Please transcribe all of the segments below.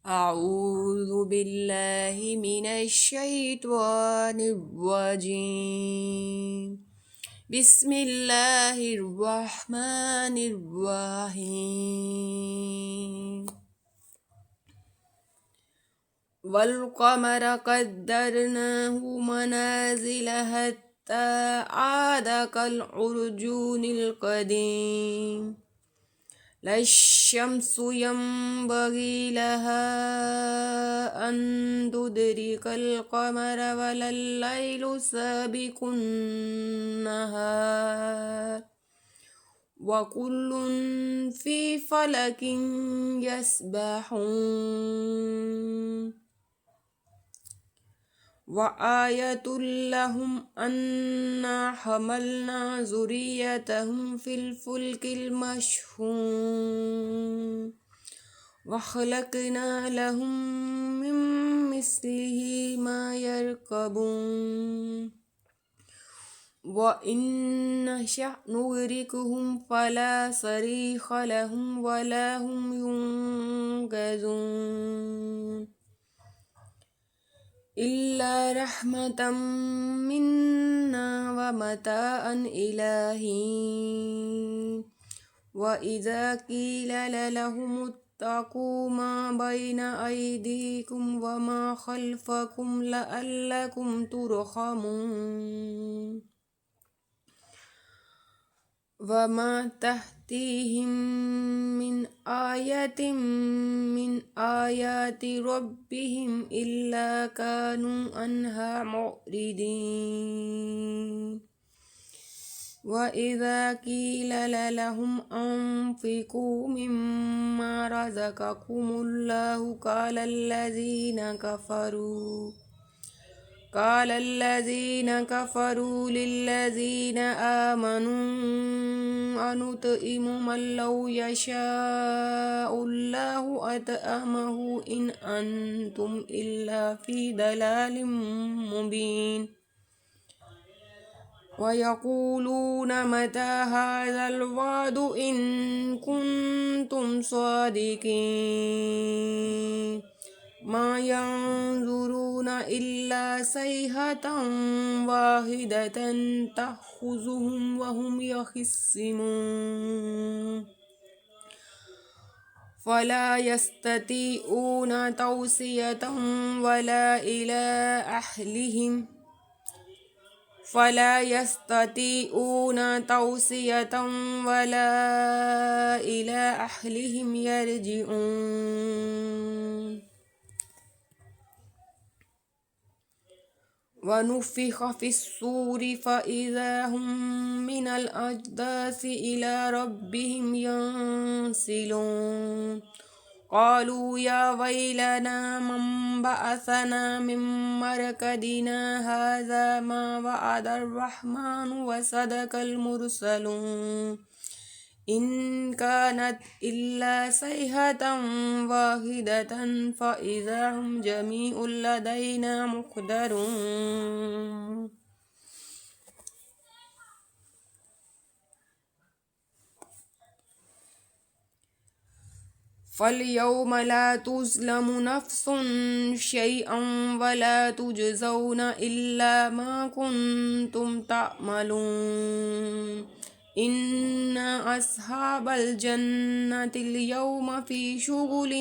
أعوذ بالله من الشيطان الرجيم. بسم الله الرحمن الرحيم. والقمر قدرناه منازل حتى عاد كالعرجون القديم. لا الشمس ينبغي لها أن تدرك القمر ولا الليل سابق النهار وكل في فلك يسبحون. وآية لهم أنا حملنا ذريتهم في الفلك المشحون وخلقنا لهم من مثله ما يركبون. وإن نشأ نغرقهم فلا صريخ لهم ولا هم ينقذون إلا رحمة منا ومتاعا إلى حين. وإذا قيل لهم اتقوا ما بين أيديكم وما خلفكم لعلكم ترحمون. وما تأتيهم من آية من آيات ربهم إلا كانوا عنها معرضين. وإذا قيل لهم أنفقوا مما رزقكم الله قال الذين كفروا للذين آمنوا أنطعم من لو يشاء الله أطعمه إن أنتم إلا في ضلال مبين. ويقولون متى هذا الوعد إن كنتم صادقين. ما ينظرون إلا صيحة واحدة تأخذهم وهم يخصمون فلا يستطيعون توصية ولا إلى أهلهم يرجعون. ونفخ في الصور فإذا هم من الأجداث إلى ربهم ينسلون. قالوا يا ويلنا من بعثنا من مرقدنا هذا ما وعد الرحمن وصدق المرسلون إن كانت إلا صيحة واحدة فإذا هم جميع لدينا محضرون. فاليوم لا تظلم نفس شيئا ولا تجزون إلا ما كنتم تعملون. إن أصحاب الجنة اليوم في شغل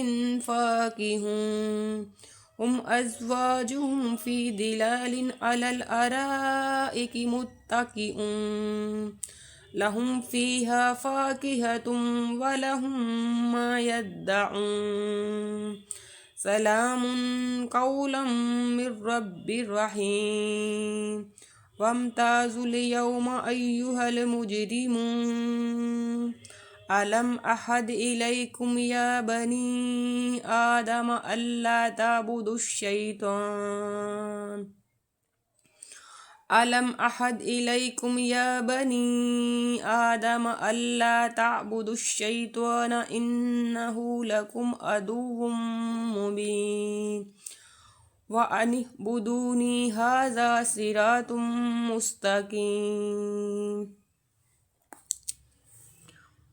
فاكهون هم أزواجهم في ظلال على الأرائك متكئون لهم فيها فاكهة ولهم ما يدعون سلام قولا من رب رحيم. وامتازوا اليوم أيها المجرمون ألم أحد إليكم يا بني آدم ألا تعبدوا الشيطان إنه لكم عدو مبين. وأن اعبدوني هذا صراط مستقيم.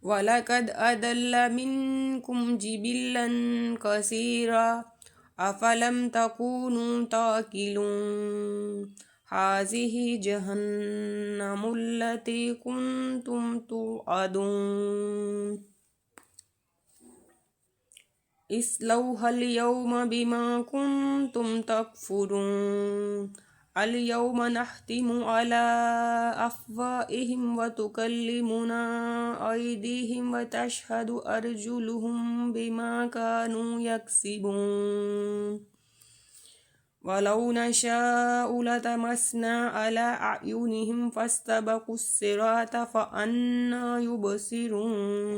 وَلَقَدْ أَضَلَّ مِنْكُمْ جِبِلًّا كَثِيرًا أَفَلَمْ تَكُونُوا تَعْقِلُونَ هَذِهِ جَهَنَّمُ الَّتِي كُنْتُمْ تُوعَدُونَ اصْلَوْهَا الْيَوْمَ بِمَا كُنْتُمْ تَكْفُرُونَ الْيَوْمَ نَخْتِمُ عَلَى أَفْوَاهِهِمْ وَتُكَلِّمُنَا أَيْدِيهِمْ وَتَشْهَدُ أَرْجُلُهُمْ بِمَا كَانُوا يَكْسِبُونَ وَلَوْ نَشَاءُ لَطَمَسْنَا عَلَى أَعْيُنِهِمْ فَاسْتَبَقُوا الصِّرَاطَ فَأَنَّى يُبْصِرُونَ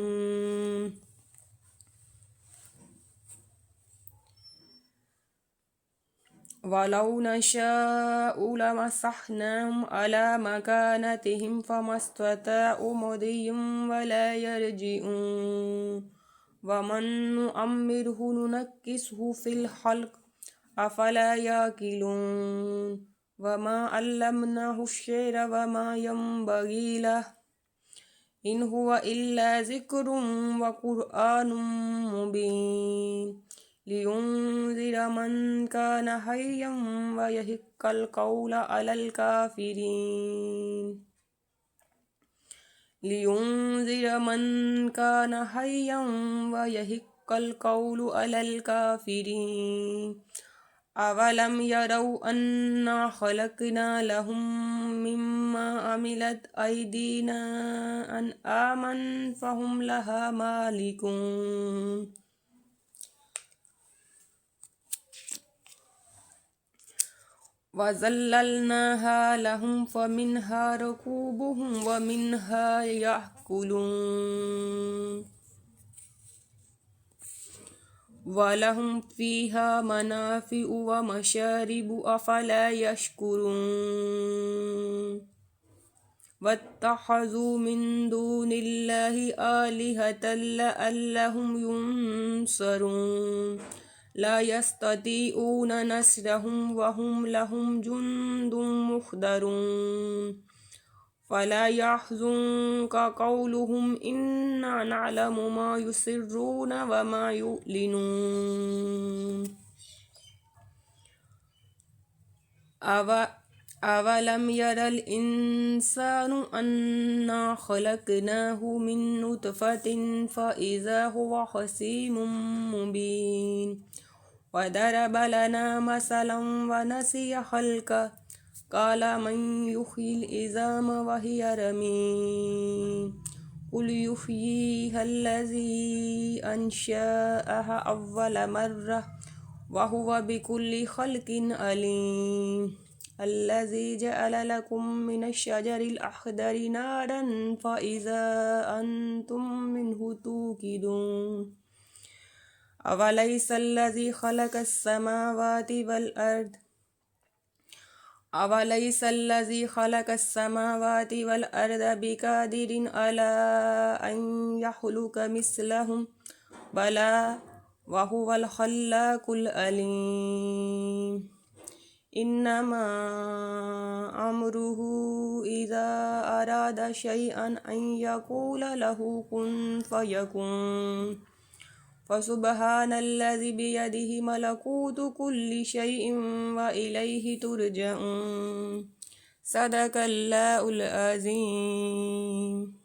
وَلَوْ نَشَاءُ لَمَسَخْنَاهُمْ عَلَى مَكَانَتِهِمْ فَمَا اسْتَطَاعُوا مُضِيًّا وَلَا يَرْجِعُونَ وَمَن نُّعَمِّرْهُ نُنَكِّسْهُ فِي الْخَلْقِ أَفَلَا يَعْقِلُونَ وَمَا عَلَّمْنَاهُ الشِّعْرَ وَمَا يَنبَغِي لَهُ إِنْ هُوَ إِلَّا ذِكْرٌ وَقُرْآنٌ مُبِينٌ لِيُنذِرَ مَنْ كَانَ حَيًّا وَيَحِقَّ الْقَوْلُ عَلَى الْكَافِرِينَ لِيُنذِرَ مَنْ كَانَ حَيًّا وَيَحِقَّ الْقَوْلُ عَلَى الْكَافِرِينَ أَوَلَمْ يَرَوْا أَنَّا خَلَقْنَا لَهُم مِّمَّا عَمِلَتْ أَيْدِينَا أَنْعَامًا فَهُمْ لَهَا مَالِكُونَ وَذَلَّلْنَاهَا لَهُمْ فَمِنْهَا رَكُوبُهُمْ وَمِنْهَا يَأْكُلُونَ وَلَهُمْ فِيهَا مَنَافِعُ وَمَشَارِبُ أَفَلَا يَشْكُرُونَ وَاتَّخَذُوا مِن دُونِ اللَّهِ آلِهَةً لَعَلَّهُمْ يُنصَرُونَ لا يستطيعون نصرهم وهم لهم جند محضرون فلا يحزنك قولهم إنا نعلم ما يسرون وما يعلنون أولم ير الإنسان أنا خلقناه من نطفة فإذا هو خصيم مبين وضرب لنا مثلا ونسي خلقه قال من يحيي العظام وهي رميم قل يحييها الذي أنشأها أول مرة وهو بكل خلق عليم الذي جعل لكم من الشجر الأخضر نارا فإذا أنتم منه توقدون أوليس الذي خلق السماوات والأرض بقادر على أن يخلق مثلهم بلى وهو الخلاق العليم إنما أمره إذا أراد شيئا أن يقول له كن فيكون فسبحان الذي بيده ملكوت كل شيء وإليه ترجعون صدق الله العظيم.